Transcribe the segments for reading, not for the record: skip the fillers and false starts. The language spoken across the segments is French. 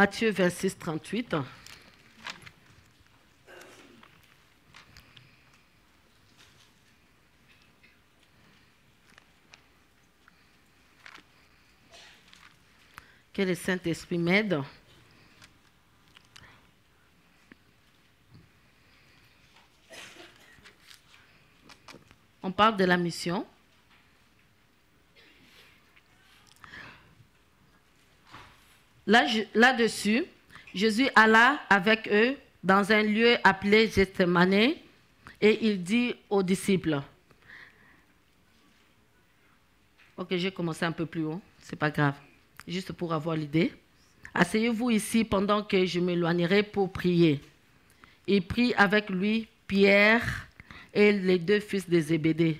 Matthieu 26, 38. Que le Saint-Esprit m'aide. On parle de la mission. Là-dessus, Jésus alla avec eux dans un lieu appelé Gethsémane et il dit aux disciples. Ok, j'ai commencé un peu plus haut, c'est pas grave. Juste pour avoir l'idée. Asseyez-vous ici pendant que je m'éloignerai pour prier. Il prit avec lui Pierre et les deux fils de Zébédée.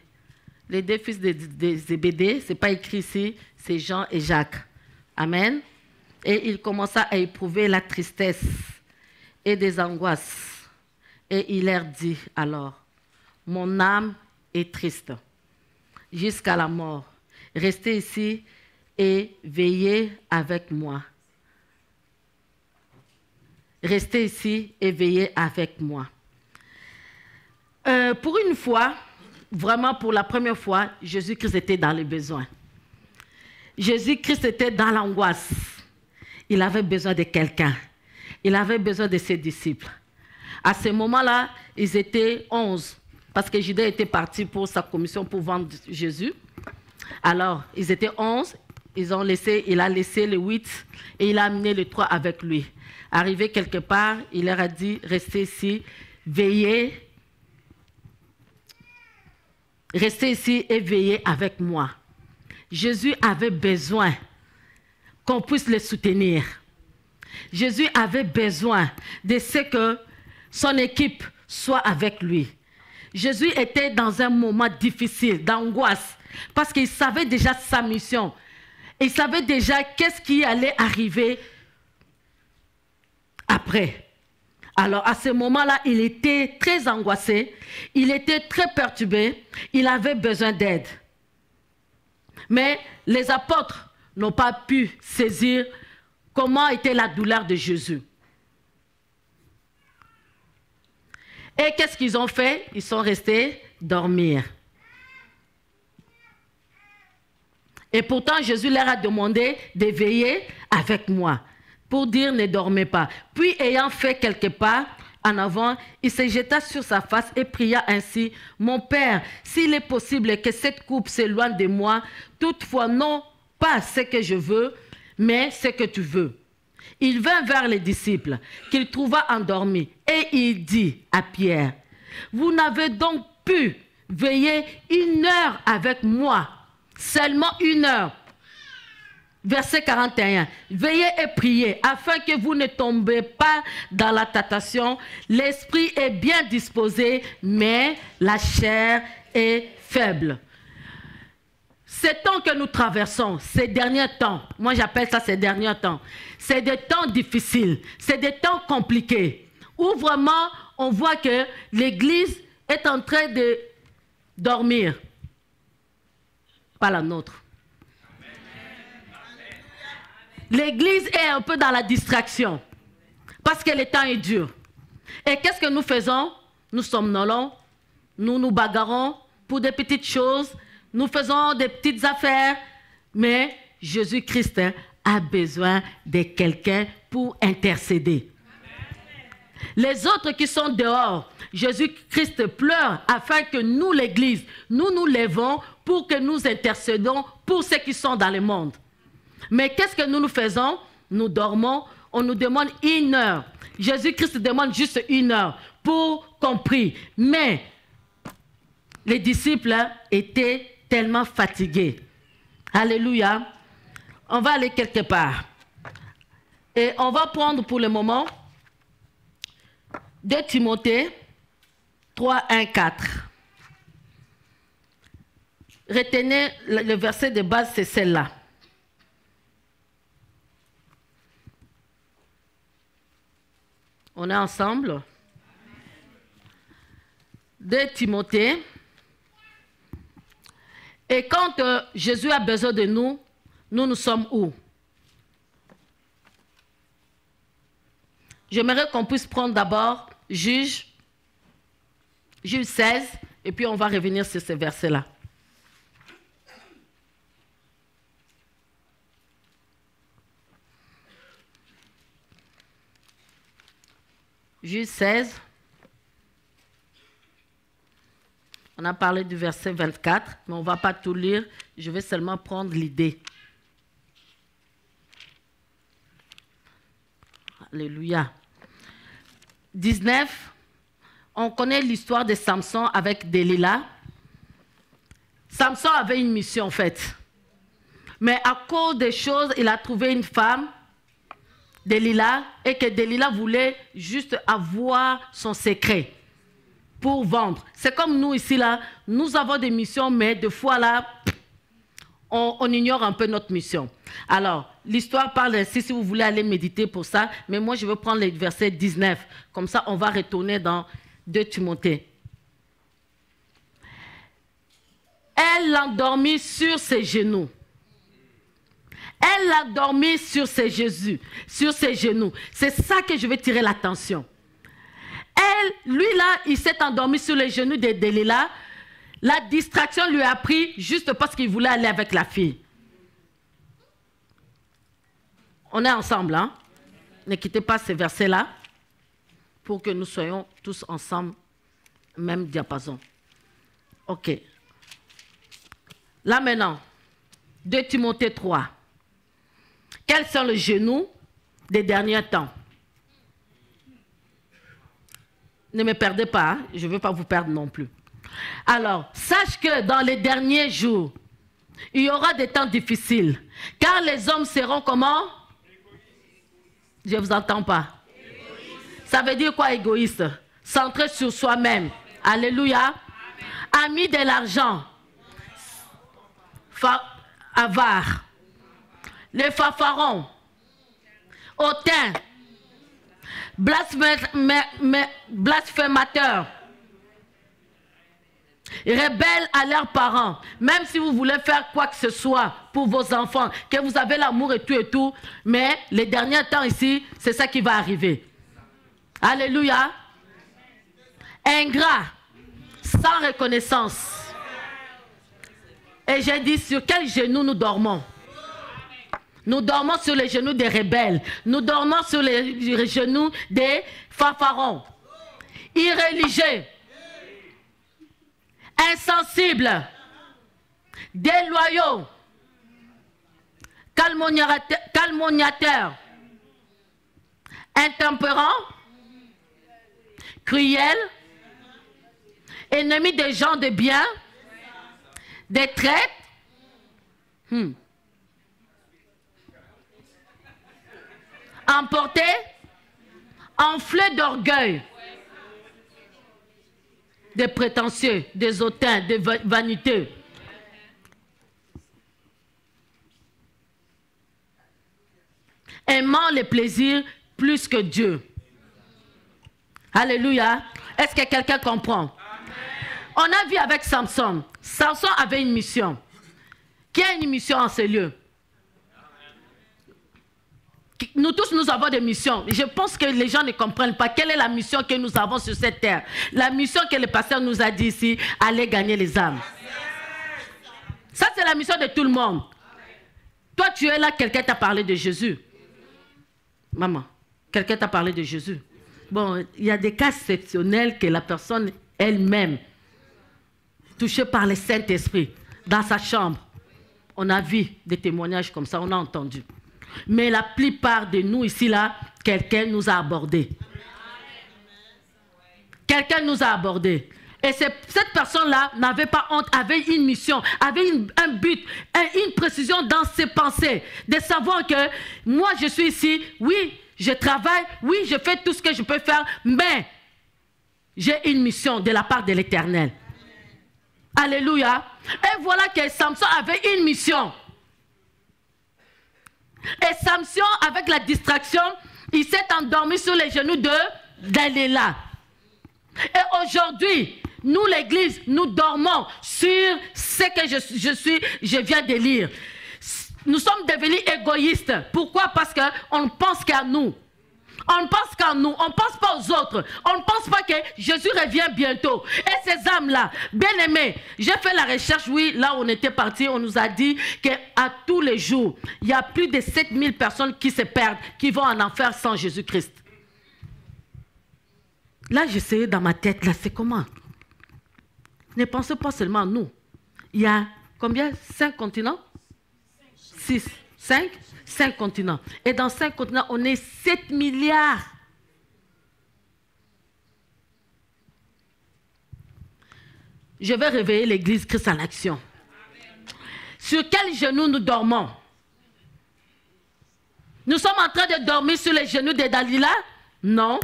Les deux fils de Zébédée, ce n'est pas écrit ici, c'est Jean et Jacques. Amen. Et il commença à éprouver la tristesse et des angoisses. Et il leur dit alors, mon âme est triste jusqu'à la mort. Restez ici et veillez avec moi. Restez ici et veillez avec moi. Pour une fois, vraiment pour la première fois, Jésus-Christ était dans les besoins. Jésus-Christ était dans l'angoisse. Il avait besoin de quelqu'un. Il avait besoin de ses disciples. À ce moment-là, ils étaient 11, parce que Judas était parti pour sa commission pour vendre Jésus. Alors, ils étaient 11, il a laissé les 8 et il a amené les 3 avec lui. Arrivé quelque part, il leur a dit, restez ici, veillez. Restez ici et veillez avec moi. Jésus avait besoin qu'on puisse le soutenir. Jésus avait besoin de ce que son équipe soit avec lui. Jésus était dans un moment difficile, d'angoisse, parce qu'il savait déjà sa mission. Il savait déjà qu'est-ce qui allait arriver après. Alors, à ce moment-là, il était très angoissé, il était très perturbé, il avait besoin d'aide. Mais les apôtres n'ont pas pu saisir comment était la douleur de Jésus. Et qu'est-ce qu'ils ont fait? Ils sont restés dormir. Et pourtant, Jésus leur a demandé de veiller avec moi, pour dire ne dormez pas. Puis, ayant fait quelques pas en avant, il se jeta sur sa face et pria ainsi, mon Père, s'il est possible que cette coupe s'éloigne de moi, toutefois non pas ce que je veux, mais ce que tu veux. Il vint vers les disciples, qu'il trouva endormis, et il dit à Pierre, vous n'avez donc pu veiller 1 heure avec moi, seulement 1 heure. Verset 41, veillez et priez afin que vous ne tombez pas dans la tentation. L'esprit est bien disposé, mais la chair est faible. Ces temps que nous traversons, ces derniers temps, moi j'appelle ça ces derniers temps, c'est des temps difficiles, c'est des temps compliqués, où vraiment on voit que l'Église est en train de dormir. Pas la nôtre. L'Église est un peu dans la distraction, parce que le temps est dur. Et qu'est-ce que nous faisons? Nous somnolons, nous nous bagarrons pour des petites choses, nous faisons des petites affaires, mais Jésus-Christ a besoin de quelqu'un pour intercéder. Les autres qui sont dehors, Jésus-Christ pleure afin que nous, l'Église, nous nous levons pour que nous intercédons pour ceux qui sont dans le monde. Mais qu'est-ce que nous faisons? Nous dormons, on nous demande 1 heure. Jésus-Christ demande juste 1 heure pour qu'on prie. Mais les disciples étaient tellement fatigués. Alléluia. On va aller quelque part. Et on va prendre pour le moment 2 Timothée 3, 1, 4. Retenez le verset de base, c'est celle-là. On est ensemble. 2 Timothée. Et quand Jésus a besoin de nous, nous sommes où? j'aimerais qu'on puisse prendre d'abord Juge 16, et puis on va revenir sur ces versets-là. Juge 16. On a parlé du verset 24, mais on ne va pas tout lire. Je vais seulement prendre l'idée. Alléluia. 19. On connaît l'histoire de Samson avec Delilah. Samson avait une mission en fait. Mais à cause des choses, il a trouvé une femme, Delilah, et que Delilah voulait juste avoir son secret pour vendre. C'est comme nous ici, là, nous avons des missions, mais des fois, là, on ignore un peu notre mission. Alors, l'histoire parle ainsi, si vous voulez aller méditer pour ça, mais moi, je vais prendre le verset 19. Comme ça, on va retourner dans 2 Timothée. Elle l'endormit sur ses genoux. Elle l'a dormi sur ses genoux. C'est ça que je vais tirer l'attention. Lui là, il s'est endormi sur les genoux de Delilah. La distraction lui a pris juste parce qu'il voulait aller avec la fille. On est ensemble, hein? Ne quittez pas ces versets-là pour que nous soyons tous ensemble, même diapason. Ok. Là maintenant, 2 Timothée 3. Quels sont les genoux des derniers temps? Ne me perdez pas, hein? Je ne veux pas vous perdre non plus. Alors, sache que dans les derniers jours, il y aura des temps difficiles, car les hommes seront comment? Je ne vous entends pas. Égoïste. Ça veut dire quoi, égoïste? Centré sur soi-même. Alléluia. Amis de l'argent. Avare. Les fanfarons. Hautains. Blasphémateurs, rebelles à leurs parents. Même si vous voulez faire quoi que ce soit pour vos enfants, que vous avez l'amour et tout, mais les derniers temps ici, c'est ça qui va arriver. Alléluia. Ingrats, sans reconnaissance. Et j'ai dit, sur quel genou nous dormons? Nous dormons sur les genoux des rebelles. Nous dormons sur les genoux des fanfarons. Irréligieux. Insensibles. Déloyaux. Calomniateurs. Intempérants. Cruels. Ennemis des gens de bien. Des traîtres. Emportés, enflés d'orgueil, des prétentieux, des hautains, des vaniteux. Aimant les plaisirs plus que Dieu. Alléluia. Est-ce que quelqu'un comprend? On a vu avec Samson. Samson avait une mission. Qui a une mission en ces lieux? Nous tous, nous avons des missions. Je pense que les gens ne comprennent pas quelle est la mission que nous avons sur cette terre. La mission que le pasteur nous a dit ici, aller gagner les âmes. Ça, c'est la mission de tout le monde. Toi, tu es là, quelqu'un t'a parlé de Jésus. Maman, quelqu'un t'a parlé de Jésus. Bon, il y a des cas exceptionnels que la personne elle-même, touchée par le Saint-Esprit, dans sa chambre, on a vu des témoignages comme ça, on a entendu. Mais la plupart de nous ici, là, quelqu'un nous a abordés. Quelqu'un nous a abordés. Et cette personne-là n'avait pas honte, avait une mission, avait un but, une précision dans ses pensées. De savoir que moi, je suis ici, oui, je travaille, oui, je fais tout ce que je peux faire, mais j'ai une mission de la part de l'Éternel. Alléluia. Et voilà que Samson avait une mission. Et Samson, avec la distraction, il s'est endormi sur les genoux de Delilah. Et aujourd'hui, nous l'église, nous dormons sur ce que je viens de lire. Nous sommes devenus égoïstes. Pourquoi? Parce qu'on pense qu'à nous. On ne pense qu'à nous, on ne pense pas aux autres. On ne pense pas que Jésus revient bientôt. Et ces âmes-là, bien aimés, j'ai fait la recherche, oui, là où on était parti, on nous a dit qu'à tous les jours, il y a plus de 7000 personnes qui se perdent, qui vont en enfer sans Jésus-Christ. Là, j'essayais dans ma tête, là, c'est comment? Ne pensez pas seulement à nous. Il y a combien? 5 continents? 6, 5? 5 continents. Et dans 5 continents, on est 7 milliards. Je vais réveiller l'Église Christ en action. Sur quel genou nous dormons? Nous sommes en train de dormir sur les genoux de Dalila? Non.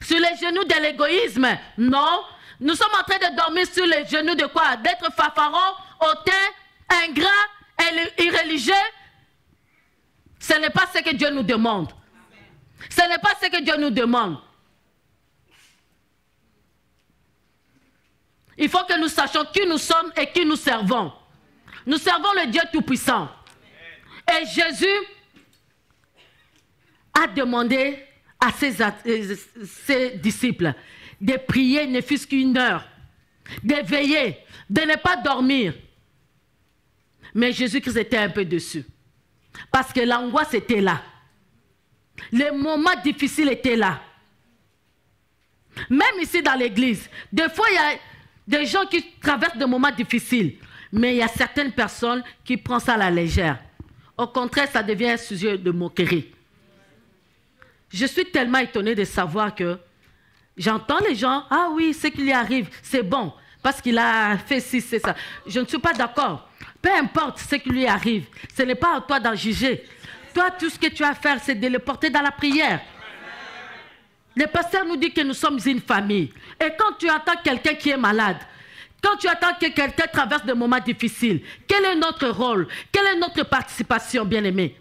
Sur les genoux de l'égoïsme? Non. Nous sommes en train de dormir sur les genoux de quoi? D'être fanfaron, hautain, ingrat et irréligieux? Ce n'est pas ce que Dieu nous demande. Ce n'est pas ce que Dieu nous demande. Il faut que nous sachions qui nous sommes et qui nous servons. Nous servons le Dieu Tout-Puissant. Et Jésus a demandé à ses disciples de prier ne fût-ce qu'une heure, de veiller, de ne pas dormir. Mais Jésus-Christ était un peu dessus. Parce que l'angoisse était là. Les moments difficiles étaient là. Même ici dans l'église, des fois il y a des gens qui traversent des moments difficiles. Mais il y a certaines personnes qui prennent ça à la légère. Au contraire, ça devient un sujet de moquerie. Je suis tellement étonnée de savoir que j'entends les gens, ah oui, ce qui lui arrive, c'est bon, parce qu'il a fait ci, c'est ça. Je ne suis pas d'accord. Peu importe ce qui lui arrive, ce n'est pas à toi d'en juger. Toi, tout ce que tu as à faire, c'est de le porter dans la prière. Le pasteur nous dit que nous sommes une famille. Et quand tu entends quelqu'un qui est malade, quand tu attends que quelqu'un traverse des moments difficiles, quel est notre rôle? Quelle est notre participation, bien-aimés?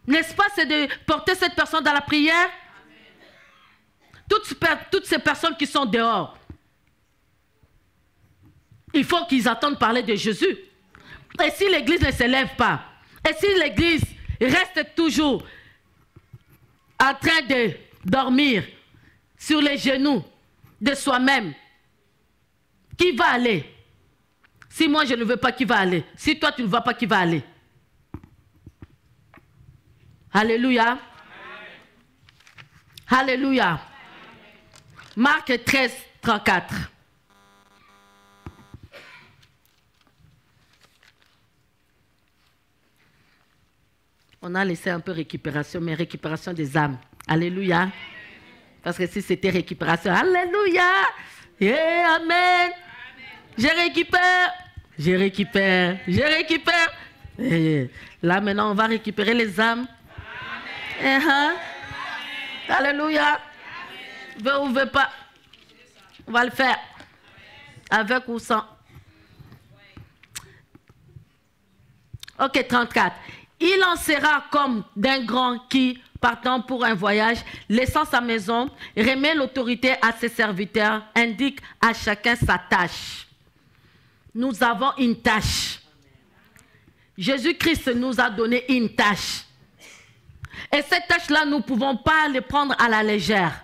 N'est-ce pas, c'est de porter cette personne dans la prière? Toutes ces personnes qui sont dehors, il faut qu'ils entendent parler de Jésus. Et si l'église ne se lève pas, et si l'église reste toujours en train de dormir sur les genoux de soi-même, qui va aller? Si moi je ne veux pas, qui va aller? Si toi tu ne vas pas, qui va aller? Alléluia. Amen. Alléluia. Amen. Marc 13, 34. On a laissé un peu récupération, mais récupération des âmes. Alléluia. Parce que si c'était récupération, alléluia. Yeah, amen. Je récupère. Je récupère. Je récupère. Et là, maintenant, on va récupérer les âmes. Alléluia. Veux ou veux pas. On va le faire. Avec ou sans. Ok, 34. Il en sera comme d'un grand qui, partant pour un voyage, laissant sa maison, remet l'autorité à ses serviteurs, indique à chacun sa tâche. Nous avons une tâche. Jésus-Christ nous a donné une tâche. Et cette tâche-là, nous ne pouvons pas les prendre à la légère.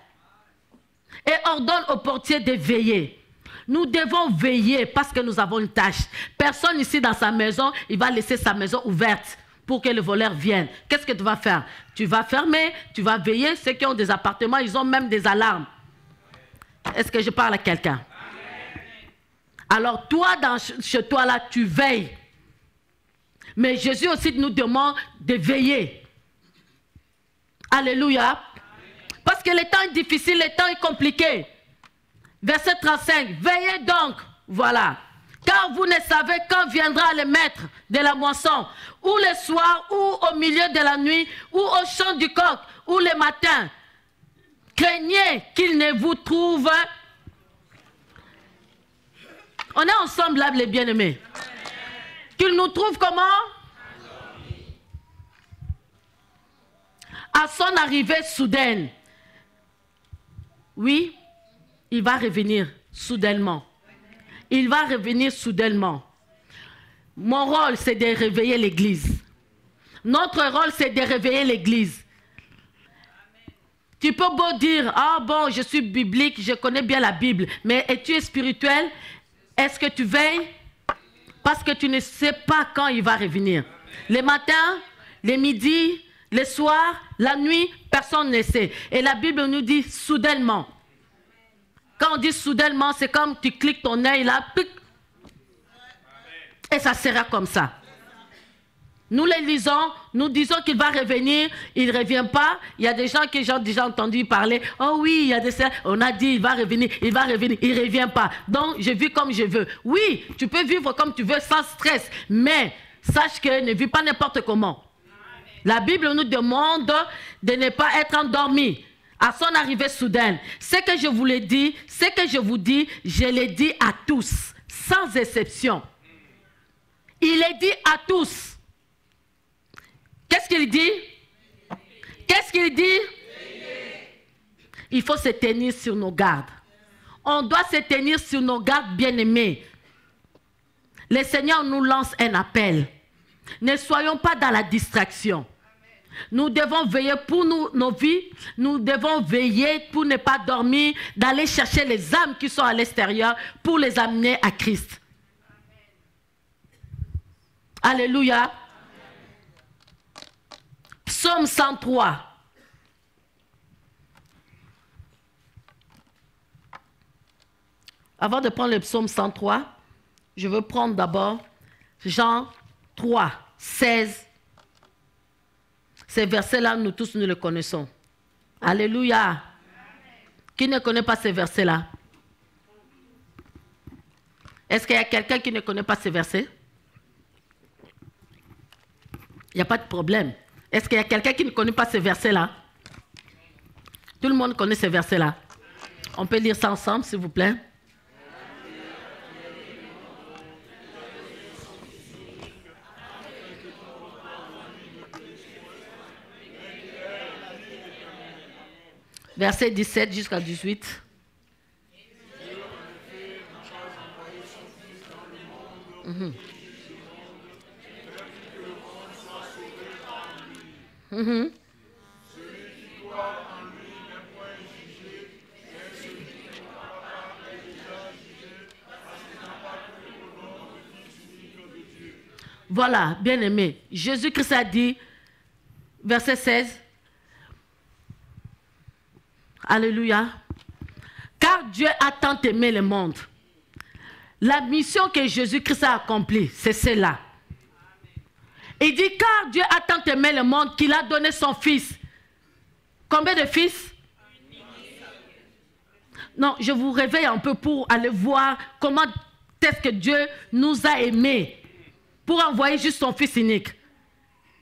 Et ordonne au portier de veiller. Nous devons veiller parce que nous avons une tâche. Personne ici dans sa maison, il va laisser sa maison ouverte pour que le voleur vienne. Qu'est-ce que tu vas faire? Tu vas fermer, tu vas veiller. Ceux qui ont des appartements, ils ont même des alarmes. Est-ce que je parle à quelqu'un? Alors toi, chez toi là, tu veilles. Mais Jésus aussi nous demande de veiller. Alléluia. Parce que le temps est difficile, le temps est compliqué. Verset 35. Veillez donc, voilà. Car vous ne savez quand viendra le maître de la moisson, ou le soir, ou au milieu de la nuit, ou au chant du coq, ou le matin. Craignez qu'il ne vous trouve. On est ensemble là, les bien-aimés. Qu'il nous trouve comment? À son arrivée soudaine. Oui, il va revenir soudainement. Il va revenir soudainement. Mon rôle, c'est de réveiller l'Église. Notre rôle, c'est de réveiller l'Église. Tu peux beau dire, ah bon, je suis biblique, je connais bien la Bible, mais es-tu spirituel? Est-ce que tu veilles? Parce que tu ne sais pas quand il va revenir. Les matins, les midis, les soirs, la nuit, personne ne sait. Et la Bible nous dit soudainement. Quand on dit soudainement, c'est comme tu cliques ton œil là, et ça sera comme ça. Nous les lisons, nous disons qu'il va revenir, il ne revient pas. Il y a des gens que j'ai déjà entendu parler. Oh oui, il y a des on a dit il va revenir, il ne revient pas. Donc je vis comme je veux. Oui, tu peux vivre comme tu veux sans stress, mais sache que ne vis pas n'importe comment. La Bible nous demande de ne pas être endormi à son arrivée soudaine. Ce que je vous l'ai dit, ce que je vous dis, je l'ai dit à tous, sans exception. Il est dit à tous. Qu'est-ce qu'il dit? Qu'est-ce qu'il dit? Il faut se tenir sur nos gardes. On doit se tenir sur nos gardes, bien-aimés. Le Seigneur nous lance un appel. Ne soyons pas dans la distraction. Nous devons veiller pour nos vies. Nous devons veiller pour ne pas dormir, d'aller chercher les âmes qui sont à l'extérieur pour les amener à Christ. Alléluia. Psaume 103. Avant de prendre le psaume 103, je veux prendre d'abord Jean 3, 16. Ces versets-là, nous tous, nous les connaissons. Alléluia. Qui ne connaît pas ces versets-là? Est-ce qu'il y a quelqu'un qui ne connaît pas ces versets? Il n'y a pas de problème. Est-ce qu'il y a quelqu'un qui ne connaît pas ces versets-là? Tout le monde connaît ces versets-là. On peut lire ça ensemble, s'il vous plaît. Verset 17 jusqu'à 18. Voilà, bien aimé. Jésus-Christ a dit, verset 16, Alléluia. Car Dieu a tant aimé le monde. La mission que Jésus-Christ a accomplie, c'est celle-là. Il dit, car Dieu a tant aimé le monde qu'il a donné son fils. Combien de fils? Non, je vous réveille un peu pour aller voir comment est-ce que Dieu nous a aimés pour envoyer juste son fils unique.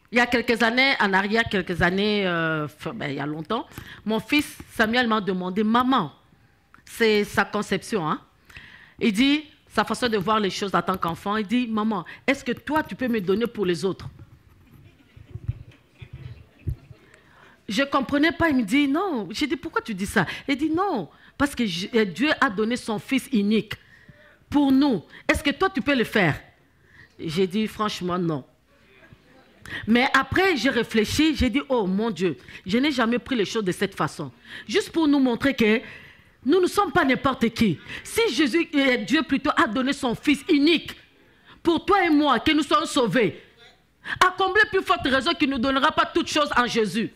Il y a quelques années, en arrière, il y a longtemps, mon fils Samuel m'a demandé, maman, c'est sa conception, hein? Il dit, sa façon de voir les choses en tant qu'enfant, il dit, maman, est-ce que toi, tu peux me donner pour les autres? Je ne comprenais pas, il me dit, non. J'ai dit, pourquoi tu dis ça? Il dit, non, parce que Dieu a donné son fils unique pour nous. Est-ce que toi, tu peux le faire? J'ai dit, franchement, non. Mais après, j'ai réfléchi, j'ai dit, oh mon Dieu, je n'ai jamais pris les choses de cette façon. Juste pour nous montrer que nous ne sommes pas n'importe qui. Si Dieu plutôt a donné son fils unique pour toi et moi, que nous soyons sauvés, à combien plus forte raison qu'il ne nous donnera pas toutes choses en Jésus?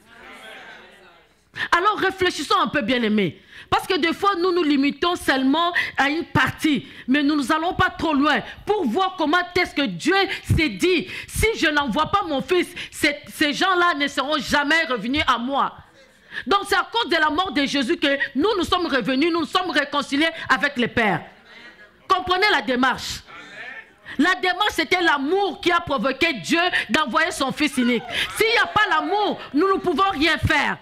Alors réfléchissons un peu, bien-aimés. Parce que des fois, nous nous limitons seulement à une partie. Mais nous n'allons pas trop loin pour voir comment est-ce que Dieu s'est dit. Si je n'envoie pas mon fils, ces gens-là ne seront jamais revenus à moi. Donc c'est à cause de la mort de Jésus que nous sommes revenus, nous nous sommes réconciliés avec le Père. Comprenez la démarche. La démarche, c'était l'amour qui a provoqué Dieu d'envoyer son fils unique. S'il n'y a pas l'amour, nous ne pouvons rien faire.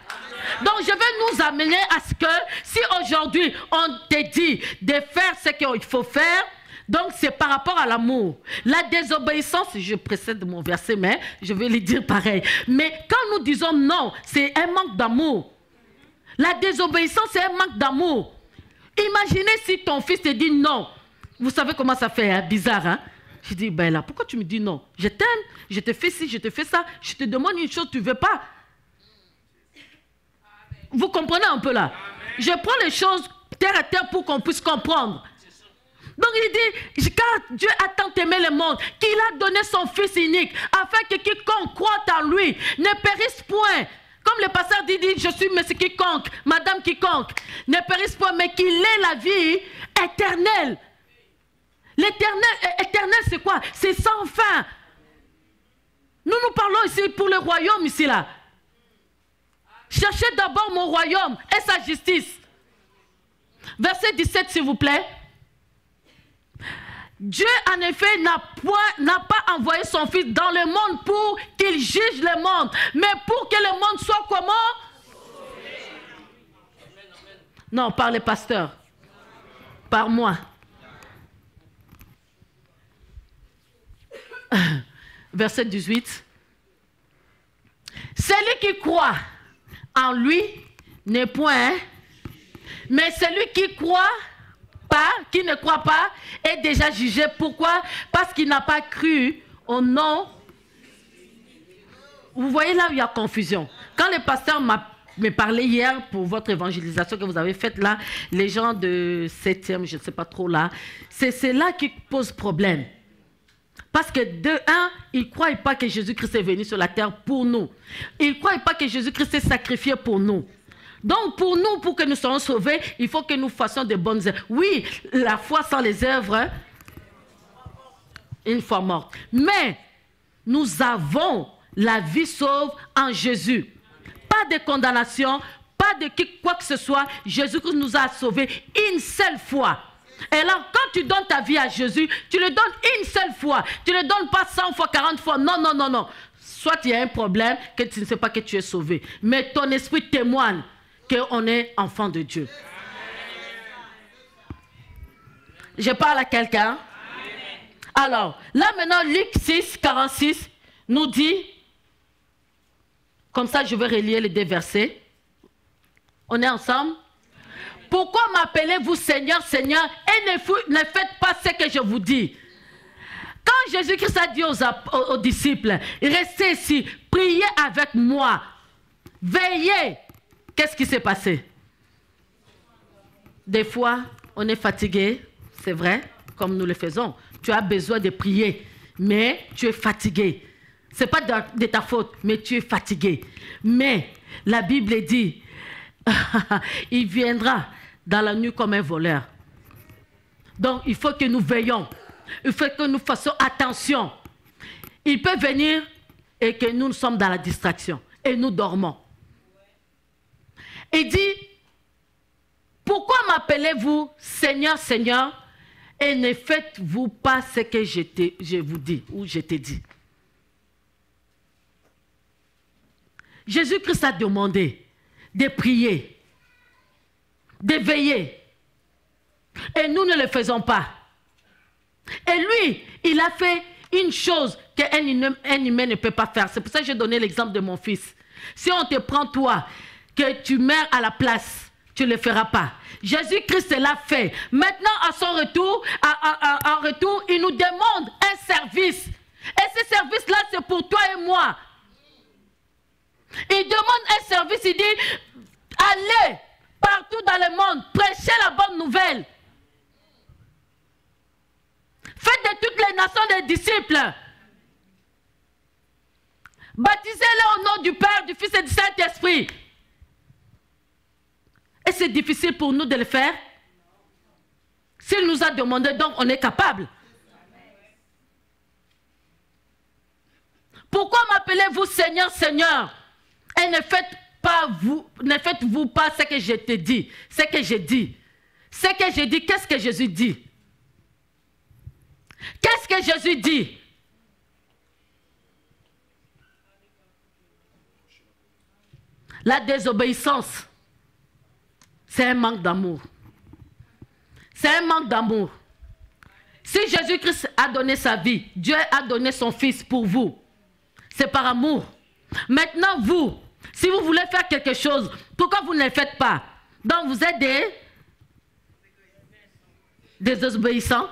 Donc je vais nous amener à ce que si aujourd'hui on te dit de faire ce qu'il faut faire, donc c'est par rapport à l'amour. La désobéissance, je précède mon verset, mais je vais le dire pareil. Mais quand nous disons non, c'est un manque d'amour. La désobéissance, c'est un manque d'amour. Imaginez si ton fils te dit non. Vous savez comment ça fait, hein? Bizarre, hein? Je dis, ben là, pourquoi tu me dis non? Je t'aime, je te fais ci, je te fais ça. Je te demande une chose, tu ne veux pas. Vous comprenez un peu là? Je prends les choses terre à terre pour qu'on puisse comprendre. Donc il dit, car Dieu a tant aimé le monde qu'il a donné son Fils unique, afin que quiconque croit en lui ne périsse point. Comme le pasteur dit, je suis monsieur quiconque, madame quiconque, ne périsse point, mais qu'il ait la vie éternelle. L'éternel, c'est quoi? C'est sans fin. Nous parlons ici pour le royaume, ici, là. Cherchez d'abord mon royaume et sa justice. Verset 17, s'il vous plaît. Dieu, en effet, n'a pas envoyé son Fils dans le monde pour qu'il juge le monde, mais pour que le monde soit comment? Non, par les pasteurs. Par moi. Verset 18. Celui qui croit en lui n'est point, mais celui qui croit pas, qui ne croit pas, est déjà jugé. Pourquoi? Parce qu'il n'a pas cru au nom. Vous voyez là où il y a confusion. Quand le pasteur me parlait hier pour votre évangélisation que vous avez faite là, les gens de 7e, je ne sais pas trop là, c'est là qui pose problème. Parce que de un, ils ne croient pas que Jésus-Christ est venu sur la terre pour nous. Ils ne croient pas que Jésus-Christ s'est sacrifié pour nous. Donc pour nous, pour que nous soyons sauvés, il faut que nous fassions de bonnes œuvres. Oui, la foi sans les œuvres, une fois morte. Mais nous avons la vie sauve en Jésus. Pas de condamnation, pas de quoi que ce soit. Jésus-Christ nous a sauvés une seule fois. Et là, quand tu donnes ta vie à Jésus, tu le donnes une seule fois. Tu ne le donnes pas 100 fois, 40 fois. Non, non, non, non. Soit il y a un problème, que tu ne sais pas que tu es sauvé. Mais ton esprit témoigne qu'on est enfant de Dieu. Je parle à quelqu'un. Alors, là maintenant, Luc 6, 46 nous dit, comme ça je vais relier les deux versets. On est ensemble? Pourquoi m'appelez-vous Seigneur, Seigneur, et ne faites pas ce que je vous dis? Quand Jésus-Christ a dit aux disciples, restez ici, priez avec moi, veillez. Qu'est-ce qui s'est passé? Des fois, on est fatigué, c'est vrai, comme nous le faisons. Tu as besoin de prier, mais tu es fatigué. Ce n'est pas de ta faute, mais tu es fatigué. Mais la Bible dit, il viendra dans la nuit comme un voleur. Donc, il faut que nous veillons. Il faut que nous fassions attention. Il peut venir et que nous sommes dans la distraction et nous dormons. Il dit, pourquoi m'appelez-vous Seigneur, Seigneur, et ne faites-vous pas ce que je vous dis ou je t'ai dit? Jésus-Christ a demandé de prier, de veiller. Et nous ne le faisons pas. Et lui, il a fait une chose qu'un humain ne peut pas faire. C'est pour ça que j'ai donné l'exemple de mon fils. Si on te prend toi, que tu meurs à la place, tu ne le feras pas. Jésus-Christ l'a fait. Maintenant, à son retour, en retour, il nous demande un service. Et ce service-là, c'est pour toi et moi. Il demande un service, il dit, allez partout dans le monde, prêchez la bonne nouvelle. Faites de toutes les nations des disciples. Baptisez-les au nom du Père, du Fils et du Saint-Esprit. Et c'est difficile pour nous de le faire. S'il nous a demandé, donc on est capable. Pourquoi m'appelez-vous Seigneur, Seigneur? Et ne faites-vous pas ce que je te dis, ce que j'ai dit. Ce que j'ai dit, qu'est-ce que Jésus dit? Qu'est-ce que Jésus dit? La désobéissance, c'est un manque d'amour. C'est un manque d'amour. Si Jésus-Christ a donné sa vie, Dieu a donné son Fils pour vous. C'est par amour. Maintenant, vous, si vous voulez faire quelque chose, pourquoi vous ne le faites pas? Donc, vous êtes des désobéissants.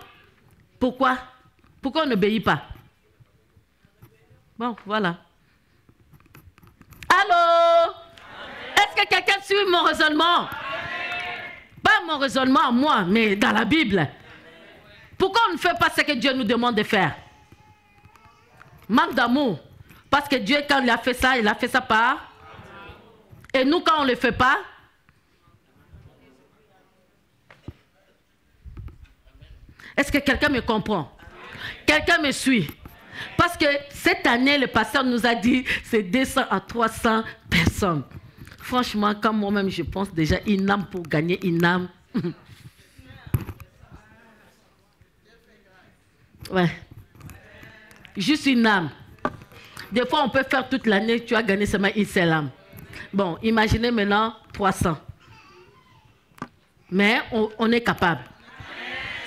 Pourquoi? Pourquoi on n'obéit pas? Bon, voilà. Allô? Est-ce que quelqu'un suivre mon raisonnement. Pas mon raisonnement, moi, mais dans la Bible. Pourquoi on ne fait pas ce que Dieu nous demande de faire? Manque d'amour. Parce que Dieu, quand il a fait ça par... Et nous, quand on ne le fait pas... Est-ce que quelqu'un me comprend? Quelqu'un me suit? Parce que cette année, le pasteur nous a dit, c'est 200 à 300 personnes. Franchement, quand moi-même, je pense déjà une âme pour gagner une âme. Ouais. Juste une âme. Des fois, on peut faire toute l'année, tu as gagné seulement une seule âme. Bon, imaginez maintenant 300. Mais on est capable.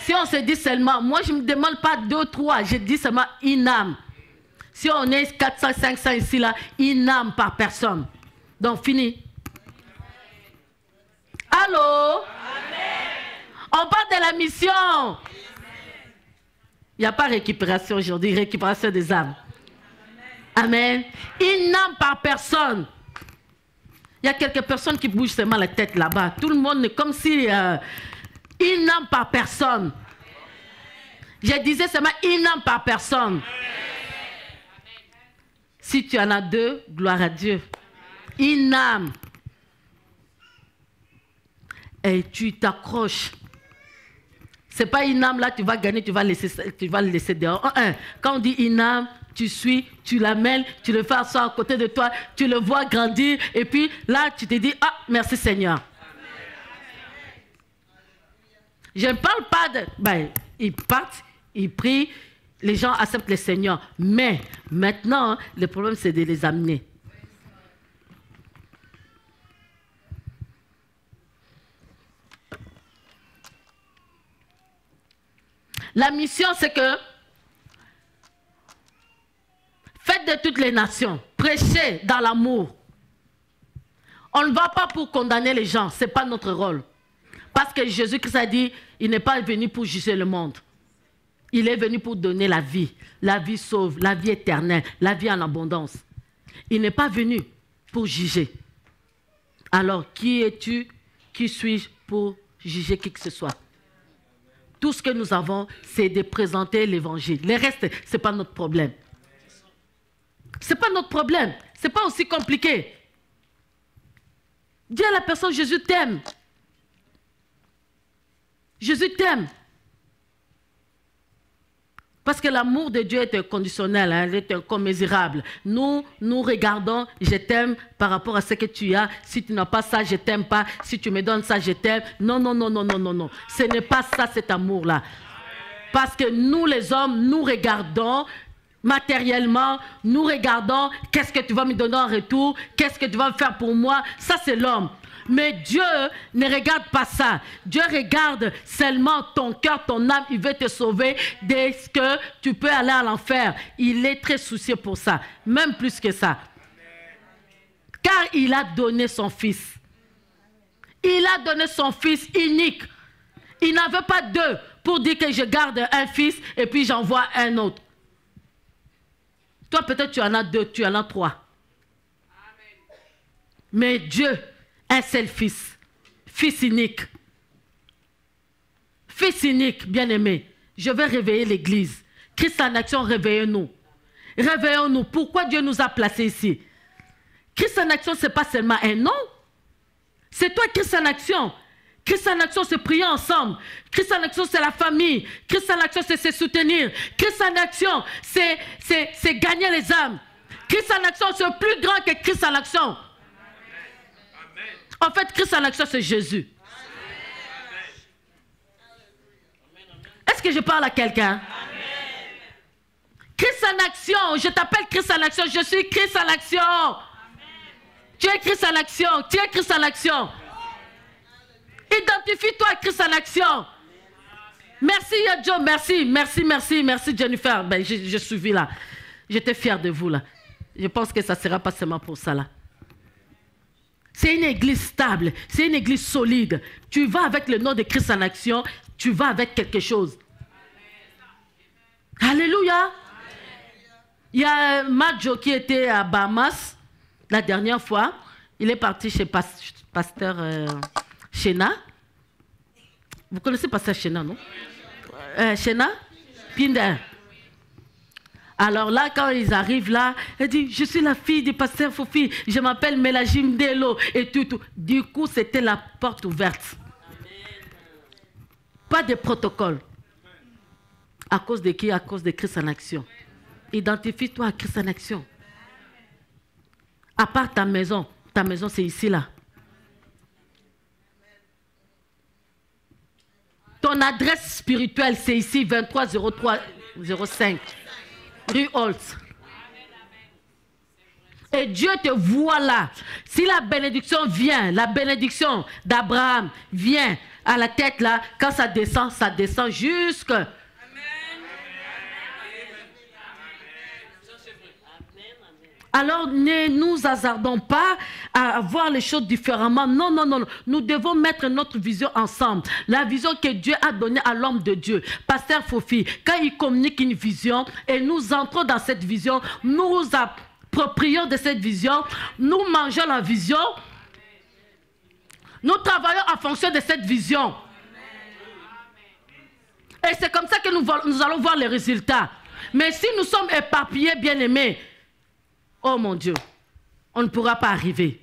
Si on se dit seulement, moi je ne me demande pas 2, 3, je dis seulement une âme. Si on est 400, 500 ici, là, une âme par personne. Donc, fini. Allô? On parle de la mission. Il n'y a pas récupération aujourd'hui, récupération des âmes. Amen. Une âme par personne. Il y a quelques personnes qui bougent seulement la tête là-bas. Tout le monde est comme si... une âme par personne. Je disais seulement une âme par personne. Si tu en as 2, gloire à Dieu. Une âme. Et tu t'accroches. Ce n'est pas une âme là, tu vas gagner, tu vas le laisser dehors. Quand on dit une âme, tu suis, tu l'amènes, tu le fais asseoir à côté de toi, tu le vois grandir, et puis là, tu te dis, ah, merci Seigneur. Je ne parle pas de... Ben, ils partent, ils prient, les gens acceptent le Seigneur. Mais maintenant, le problème, c'est de les amener. La mission, c'est que faites de toutes les nations, prêchez dans l'amour. On ne va pas pour condamner les gens, ce n'est pas notre rôle. Parce que Jésus-Christ a dit, il n'est pas venu pour juger le monde. Il est venu pour donner la vie sauve, la vie éternelle, la vie en abondance. Il n'est pas venu pour juger. Alors, qui es-tu, qui suis-je pour juger qui que ce soit? Tout ce que nous avons, c'est de présenter l'évangile. Le reste, ce n'est pas notre problème. Ce n'est pas notre problème. Ce n'est pas aussi compliqué. Dis à la personne, Jésus t'aime. Jésus t'aime. Parce que l'amour de Dieu est inconditionnel, hein, il est incommensurable. Nous regardons, je t'aime par rapport à ce que tu as. Si tu n'as pas ça, je t'aime pas. Si tu me donnes ça, je t'aime. Non, non, non, non, non, non, non. Ce n'est pas ça, cet amour-là. Parce que nous, les hommes, nous regardons matériellement, nous regardons qu'est-ce que tu vas me donner en retour, qu'est-ce que tu vas faire pour moi. Ça, c'est l'homme. Mais Dieu ne regarde pas ça. Dieu regarde seulement ton cœur, ton âme. Il veut te sauver dès que tu peux aller à l'enfer. Il est très soucieux pour ça. Même plus que ça. Car il a donné son fils. Il a donné son fils unique. Il n'en veut pas 2 pour dire que je garde un fils et puis j'envoie un autre. Toi, peut-être tu en as 2, tu en as 3. Mais Dieu... un seul fils, fils unique. Fils unique, bien-aimé. Je vais réveiller l'église. Christ en action, réveillons-nous. Réveillons-nous. Pourquoi Dieu nous a placés ici? Christ en action, ce n'est pas seulement un nom. C'est toi, Christ en action. Christ en action, c'est prier ensemble. Christ en action, c'est la famille. Christ en action, c'est se soutenir. Christ en action, c'est gagner les âmes. Christ en action, c'est plus grand que Christ en action. En fait, Christ en action, c'est Jésus. Est-ce que je parle à quelqu'un? Christ en action, je t'appelle Christ en action, je suis Christ en action. Tu es Christ en action, tu es Christ en action. Identifie-toi à Christ en action. Merci Yadjo, merci Jennifer. Ben, je suis là. J'étais fier de vous là. Je pense que ça ne sera pas seulement pour ça là. C'est une église stable, c'est une église solide. Tu vas avec le nom de Christ en action, tu vas avec quelque chose. Alléluia. Il y a Majo qui était à Bahamas la dernière fois. Il est parti chez pasteur Shena. Vous connaissez pasteur Shena, non? Shena Pinder. Alors là, quand ils arrivent là, elle dit, je suis la fille du pasteur Fofi, je m'appelle Mélagim Delo et tout. Du coup, c'était la porte ouverte. Pas de protocole. À cause de qui? À cause de Christ en action. Identifie-toi à Christ en action. À part ta maison c'est ici là. Ton adresse spirituelle c'est ici, 230305. Rue Holtz. Et Dieu te voit là. Si la bénédiction vient, la bénédiction d'Abraham vient à la tête là, quand ça descend jusque. Alors ne nous hasardons pas à voir les choses différemment. Non, non, non. Nous devons mettre notre vision ensemble. La vision que Dieu a donnée à l'homme de Dieu. Pasteur Fofi, quand il communique une vision et nous entrons dans cette vision, nous approprions de cette vision, nous mangeons la vision, nous travaillons en fonction de cette vision. Et c'est comme ça que nous allons voir les résultats. Mais si nous sommes éparpillés, bien-aimés, oh mon Dieu, on ne pourra pas arriver.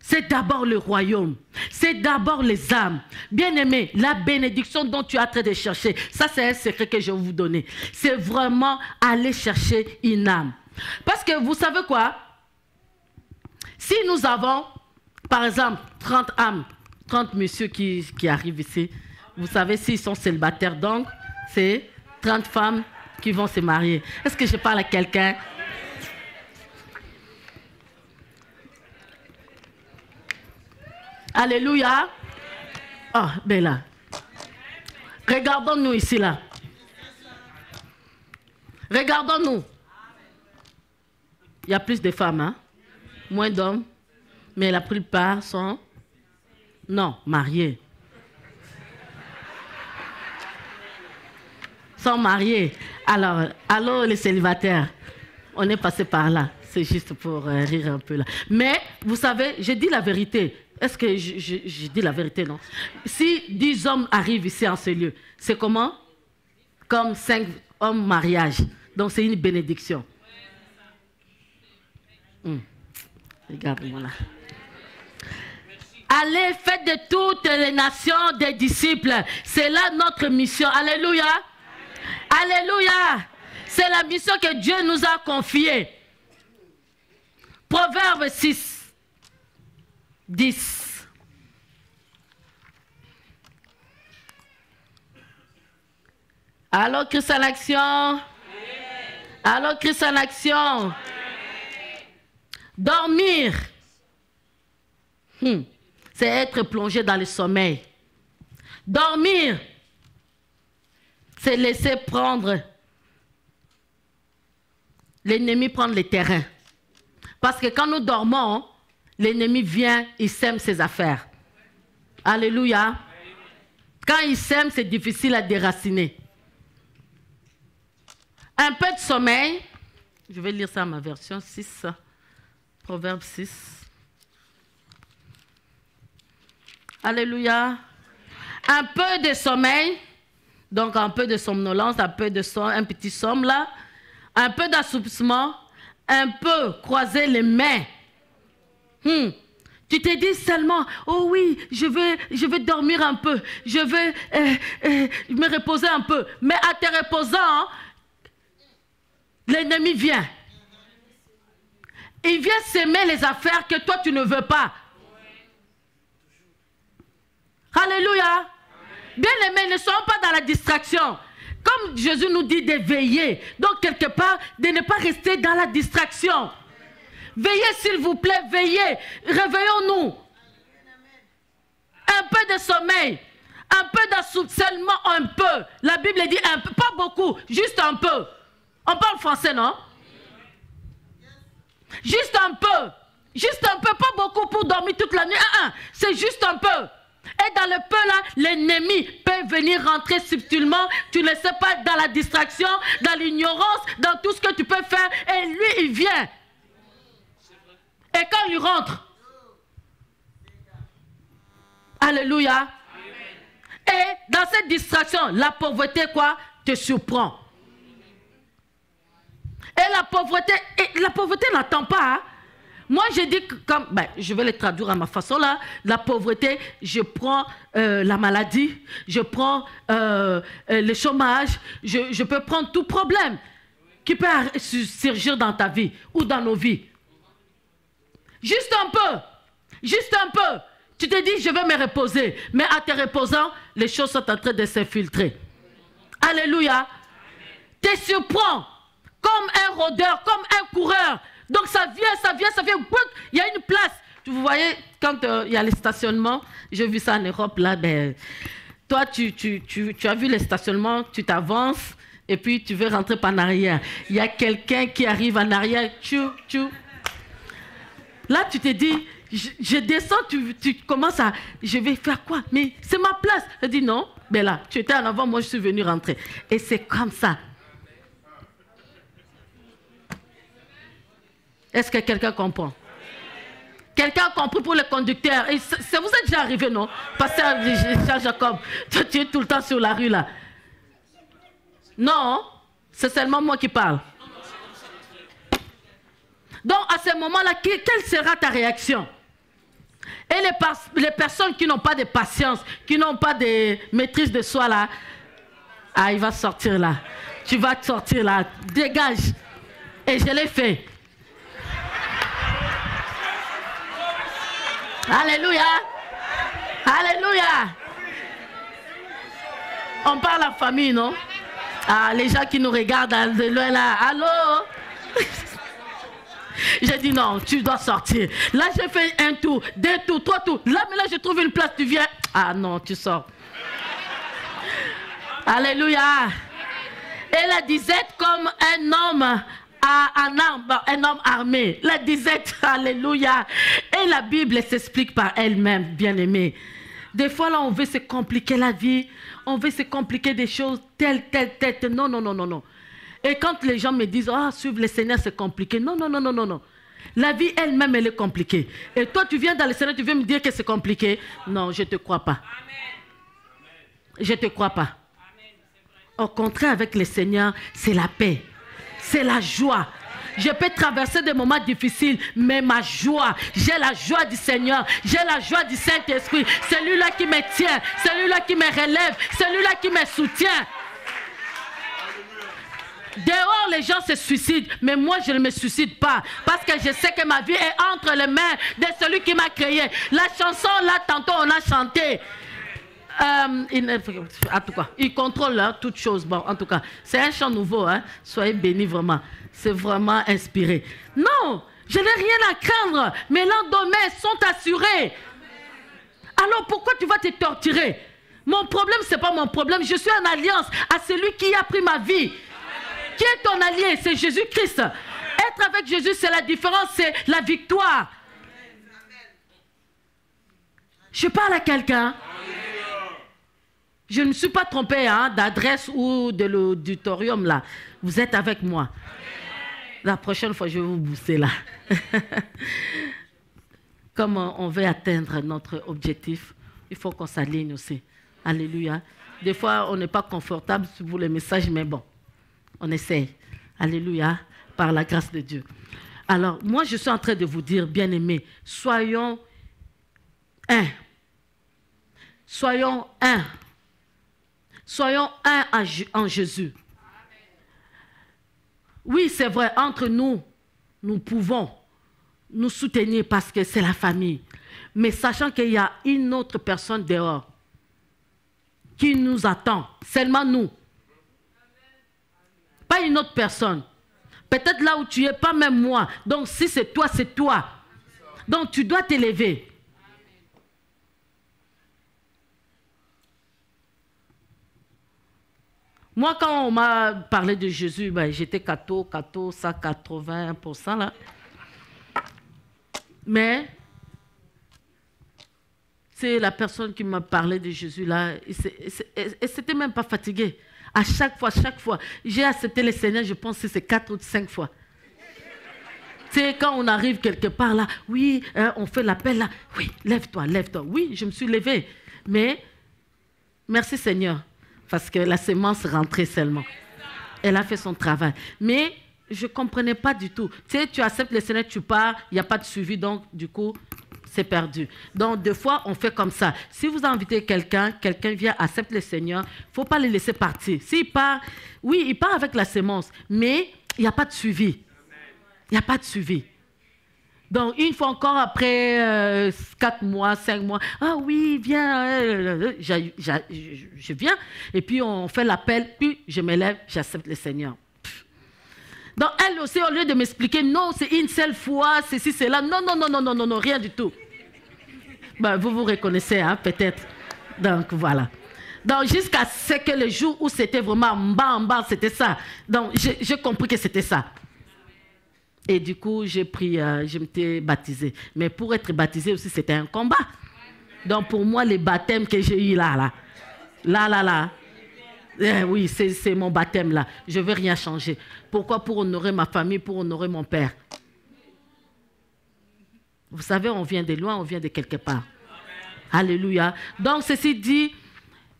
C'est d'abord le royaume. C'est d'abord les âmes. Bien-aimé, la bénédiction dont tu es en train de chercher, ça c'est un secret que je vais vous donner. C'est vraiment aller chercher une âme. Parce que vous savez quoi? Si nous avons, par exemple, 30 âmes, 30 messieurs qui arrivent ici, vous savez s'ils sont célibataires, donc c'est 30 femmes qui vont se marier. Est-ce que je parle à quelqu'un? Alléluia. Oh, Bella. Regardons-nous ici, là. Regardons-nous. Il y a plus de femmes, hein? Moins d'hommes. Mais la plupart sont, non, mariés. Sont mariés. Alors les célibataires, on est passé par là. C'est juste pour rire un peu là. Mais, vous savez, je dis la vérité. Est-ce que je dis la vérité, non? Si 10 hommes arrivent ici en ce lieu, c'est comment? Comme 5 hommes mariage. Donc c'est une bénédiction. Regarde-moi là. Allez, faites de toutes les nations des disciples. C'est là notre mission. Alléluia. Alléluia. C'est la mission que Dieu nous a confiée. Proverbe 6, 10. Alors Christ en action. Alors Christ en action. Dormir. C'est être plongé dans le sommeil. Dormir. C'est laisser prendre l'ennemi prendre les terrains. Parce que quand nous dormons, l'ennemi vient, il sème ses affaires. Alléluia. Quand il sème, c'est difficile à déraciner. Un peu de sommeil. Je vais lire ça à ma version 6. Proverbe 6. Alléluia. Un peu de sommeil. Donc un peu de somnolence, un petit somme là. Un peu d'assoupissement. Un peu croiser les mains. Tu te dis seulement, oh oui, je vais dormir un peu. Je vais me reposer un peu. Mais en te reposant, l'ennemi vient. Il vient s'aimer les affaires que toi tu ne veux pas. Alléluia. Bien-aimés, ne soyons pas dans la distraction. Comme Jésus nous dit de veiller. Donc, quelque part, de ne pas rester dans la distraction. Veillez, s'il vous plaît, veillez. Réveillons-nous. Un peu de sommeil. Un peu d'assoupissement, seulement un peu. La Bible dit un peu, pas beaucoup, juste un peu. On parle français, non? Juste un peu. Juste un peu, pas beaucoup pour dormir toute la nuit. C'est juste un peu. Et dans le peu là, l'ennemi peut venir rentrer subtilement. Tu ne sais pas, dans la distraction, dans l'ignorance, dans tout ce que tu peux faire. Et lui, il vient. Et quand il rentre, Alléluia. Amen. Et dans cette distraction, la pauvreté, quoi, te surprend. Et la pauvreté n'attend pas. Hein. Moi, je dis que comme, je vais le traduire à ma façon là. La pauvreté, je prends la maladie, je prends le chômage, je peux prendre tout problème qui peut surgir dans ta vie ou dans nos vies. Juste un peu. Tu te dis, je vais me reposer. Mais en te reposant, les choses sont en train de s'infiltrer. Alléluia. Te surprend comme un rôdeur, comme un coureur. Donc ça vient. Il y a une place. Vous voyez, quand il y a les stationnements, j'ai vu ça en Europe, là, toi, tu as vu les stationnements, tu t'avances, et puis tu veux rentrer par en arrière. Il y a quelqu'un qui arrive en arrière, Là, tu te dis, je descends, tu commences à, je vais faire quoi? Mais c'est ma place. Je dis non, là, tu étais en avant, moi je suis venu rentrer. Et c'est comme ça. Est-ce que quelqu'un comprend? Quelqu'un a compris pour le conducteur? Et ça vous est déjà arrivé, non? Pasteur Jean-Jacob, toi tu es tout le temps sur la rue là. Non, c'est seulement moi qui parle. Donc à ce moment-là, quelle sera ta réaction? Et les personnes qui n'ont pas de patience, qui n'ont pas de maîtrise de soi là, il va sortir là. Tu vas te sortir là. Dégage. Et je l'ai fait. Alléluia. Alléluia. On parle à la famille, non? Les gens qui nous regardent de loin là. Allô? J'ai dit non, tu dois sortir. Là, j'ai fait un tour, 2 tours, 3 tours. Là, mais là, je trouve une place, tu viens. Non, tu sors. Alléluia. Et la disette comme un homme un homme armé. La disette, alléluia. Et la Bible s'explique par elle-même, bien-aimée. Des fois, là, on veut se compliquer la vie. On veut se compliquer des choses telles. Non. Et quand les gens me disent, suivre le Seigneur, c'est compliqué. Non. La vie elle-même, elle est compliquée. Et toi, tu viens dans le Seigneur, tu viens me dire que c'est compliqué. Non, je ne te crois pas. Je ne te crois pas. Au contraire, avec le Seigneur, c'est la paix. C'est la joie. Je peux traverser des moments difficiles, mais ma joie, j'ai la joie du Seigneur, j'ai la joie du Saint-Esprit. Celui-là qui me tient, celui-là qui me relève, celui-là qui me soutient. Dehors, les gens se suicident, mais moi, je ne me suicide pas. Parce que je sais que ma vie est entre les mains de celui qui m'a créé. La chanson, là, tantôt, on a chanté. En tout cas, il contrôle toutes choses. Bon, en tout cas, c'est un chant nouveau. Hein? Soyez bénis vraiment. C'est vraiment inspiré. Non, je n'ai rien à craindre. Mes lendemains sont assurés. Alors, pourquoi tu vas te torturer? Mon problème, ce n'est pas mon problème. Je suis en alliance à celui qui a pris ma vie. Qui est ton allié? C'est Jésus-Christ. Être avec Jésus, c'est la différence, c'est la victoire. Je parle à quelqu'un. Je ne me suis pas trompé d'adresse ou de l'auditorium là. Vous êtes avec moi. La prochaine fois, je vais vous booster là. Comme on veut atteindre notre objectif, il faut qu'on s'aligne aussi. Alléluia. Des fois, on n'est pas confortable pour les messages, mais bon. On essaye. Alléluia. Par la grâce de Dieu. Alors, moi, je suis en train de vous dire, bien-aimés, soyons un. Soyons un. Soyons un en Jésus. Oui, c'est vrai, entre nous, nous pouvons nous soutenir parce que c'est la famille. Mais sachant qu'il y a une autre personne dehors qui nous attend, seulement nous. Pas une autre personne. Peut-être là où tu es, pas même moi. Donc si c'est toi, c'est toi. Donc tu dois t'élever. Moi, quand on m'a parlé de Jésus, j'étais catho, 180% là. Mais c'est la personne qui m'a parlé de Jésus là, et c'était même pas fatigué. À chaque fois, j'ai accepté le Seigneur, je pense que c'est 4 ou 5 fois. Tu sais, quand on arrive quelque part là, oui, on fait l'appel là, oui, lève-toi, lève-toi. Oui, je me suis levée. Mais, merci Seigneur, parce que la sémence rentrait seulement. Elle a fait son travail. Mais, je ne comprenais pas du tout. Tu sais, tu acceptes le Seigneur, tu pars, il n'y a pas de suivi, donc du coup, c'est perdu. Donc, des fois, on fait comme ça. Si vous invitez quelqu'un, quelqu'un vient, accepte le Seigneur, il ne faut pas le laisser partir. S'il part, oui, il part avec la sémence, mais il n'y a pas de suivi. Il n'y a pas de suivi. Donc, une fois encore, après 4 mois, 5 mois, ah oui, viens, je viens. Et puis, on fait l'appel, puis je me lève, j'accepte le Seigneur. Donc, elle aussi, au lieu de m'expliquer, non, c'est une seule fois, ceci, cela, non, rien du tout. Ben, vous vous reconnaissez, hein, peut-être. Donc, voilà. Donc, jusqu'à ce que le jour où c'était vraiment en bas, c'était ça. Donc, j'ai compris que c'était ça. Et du coup, j'ai pris, je m'étais baptisée. Mais pour être baptisée aussi, c'était un combat. Donc, pour moi, les baptêmes que j'ai eu là, oui, c'est mon baptême là. Je ne veux rien changer. Pourquoi? Pour honorer ma famille, pour honorer mon père. Vous savez, on vient de loin, on vient de quelque part. Alléluia. Donc, ceci dit,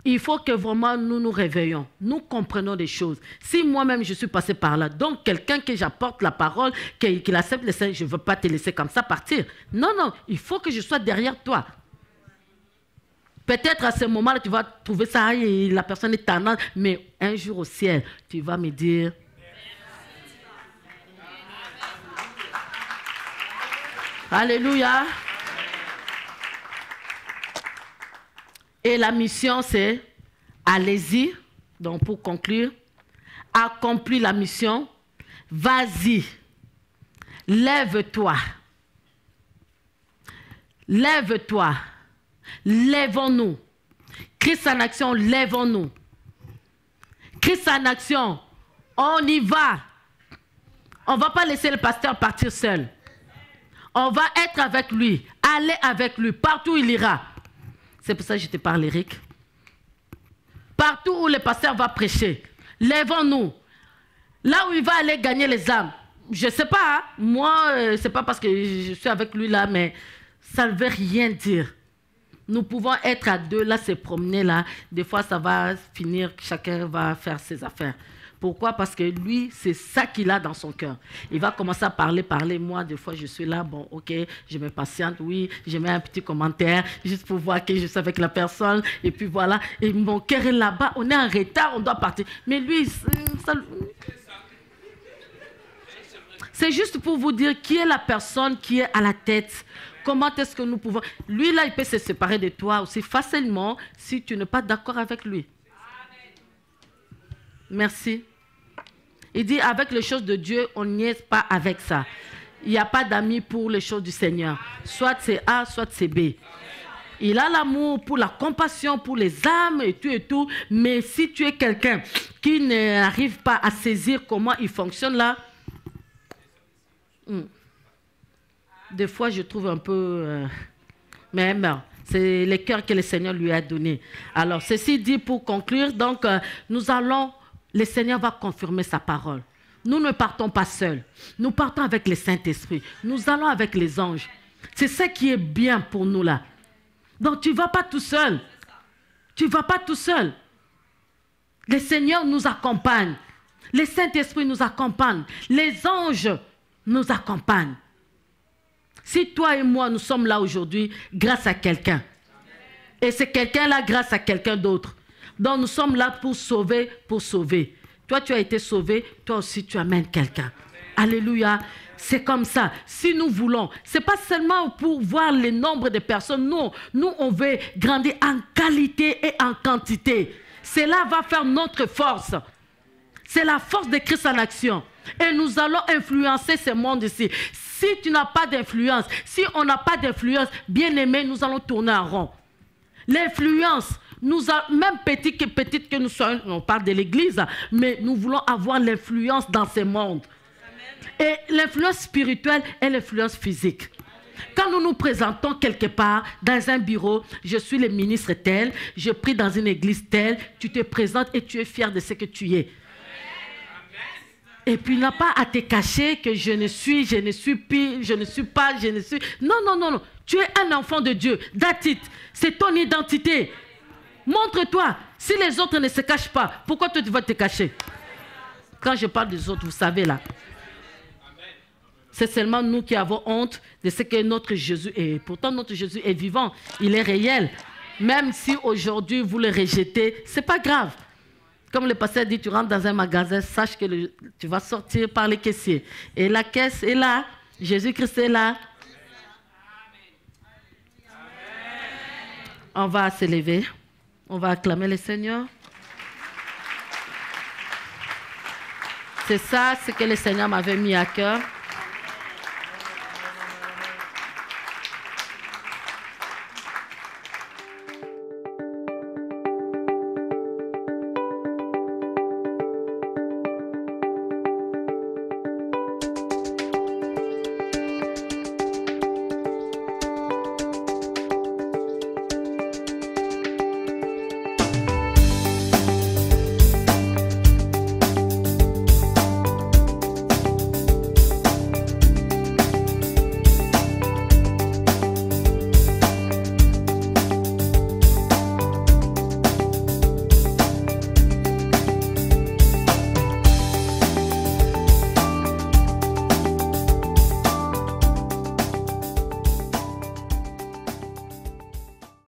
il faut que vraiment nous nous réveillons. Nous comprenons des choses. Si moi-même je suis passé par là, donc quelqu'un que j'apporte la parole, qu'il accepte le Seigneur, je ne veux pas te laisser comme ça partir. Non, il faut que je sois derrière toi. Peut-être à ce moment-là, tu vas trouver ça, et la personne est tannante, mais un jour au ciel, tu vas me dire... Alléluia. Et la mission, c'est, allez-y, donc pour conclure, accomplis la mission, vas-y, lève-toi, lève-toi, lèvons-nous, Christ en action, lèvons-nous, Christ en action, on y va, on ne va pas laisser le pasteur partir seul, on va être avec lui, aller avec lui, partout où il ira. C'est pour ça que je te parle, Eric. Partout où le pasteur va prêcher, lèvons-nous. Là où il va aller gagner les âmes. Je ne sais pas, hein? Moi, ce n'est pas parce que je suis avec lui là, mais ça ne veut rien dire. Nous pouvons être à deux, là, se promener là. Des fois, ça va finir, chacun va faire ses affaires. Pourquoi? Parce que lui, c'est ça qu'il a dans son cœur. Il va commencer à parler. Moi, des fois, je suis là, bon, ok, je me patiente, oui, je mets un petit commentaire, juste pour voir que je suis avec la personne, et puis voilà. Et mon cœur est là-bas, on est en retard, on doit partir. Mais lui, c'est juste pour vous dire qui est la personne qui est à la tête. Comment est-ce que nous pouvons... Lui, là, il peut se séparer de toi aussi facilement si tu n'es pas d'accord avec lui. Merci. Il dit, avec les choses de Dieu, on n'y est pas avec ça. Il n'y a pas d'amis pour les choses du Seigneur. Soit c'est A, soit c'est B. Il a l'amour pour la compassion, pour les âmes et tout. Mais si tu es quelqu'un qui n'arrive pas à saisir comment il fonctionne là, des fois je trouve un peu... mais c'est le cœur que le Seigneur lui a donné. Alors, ceci dit pour conclure, donc nous allons... Le Seigneur va confirmer sa parole. Nous ne partons pas seuls. Nous partons avec le Saint-Esprit. Nous allons avec les anges. C'est ça qui est bien pour nous là. Donc tu ne vas pas tout seul. Tu ne vas pas tout seul. Le Seigneur nous accompagne. Le Saint-Esprit nous accompagne. Les anges nous accompagnent. Si toi et moi nous sommes là aujourd'hui grâce à quelqu'un. Et c'est quelqu'un-là grâce à quelqu'un d'autre. Donc nous sommes là pour sauver, pour sauver. Toi, tu as été sauvé, toi aussi, tu amènes quelqu'un. Alléluia. C'est comme ça. Si nous voulons, ce n'est pas seulement pour voir le nombre de personnes. Non, nous, on veut grandir en qualité et en quantité. Cela va faire notre force. C'est la force de Christ en action. Et nous allons influencer ce monde ici. Si tu n'as pas d'influence, si on n'a pas d'influence, bien aimé, nous allons tourner en rond. L'influence, même petite que nous soyons, on parle de l'église, mais nous voulons avoir l'influence dans ce monde. Et l'influence spirituelle et l'influence physique. Quand nous nous présentons quelque part, dans un bureau, je suis le ministre tel, je prie dans une église telle, tu te présentes et tu es fier de ce que tu es. Et puis, il n'a pas à te cacher que je ne suis pire, je ne suis pas, je ne suis... Non, non, non, non. Tu es un enfant de Dieu. That's it. C'est ton identité. Montre-toi. Si les autres ne se cachent pas, pourquoi toi tu vas te cacher? Quand je parle des autres, vous savez là. C'est seulement nous qui avons honte de ce que notre Jésus est. Pourtant, notre Jésus est vivant. Il est réel. Même si aujourd'hui vous le rejetez, ce n'est pas grave. Comme le pasteur dit, tu rentres dans un magasin, sache que tu vas sortir par les caissiers. Et la caisse est là. Jésus-Christ est là. On va se lever. On va acclamer le Seigneur. C'est ça ce que le Seigneur m'avait mis à cœur.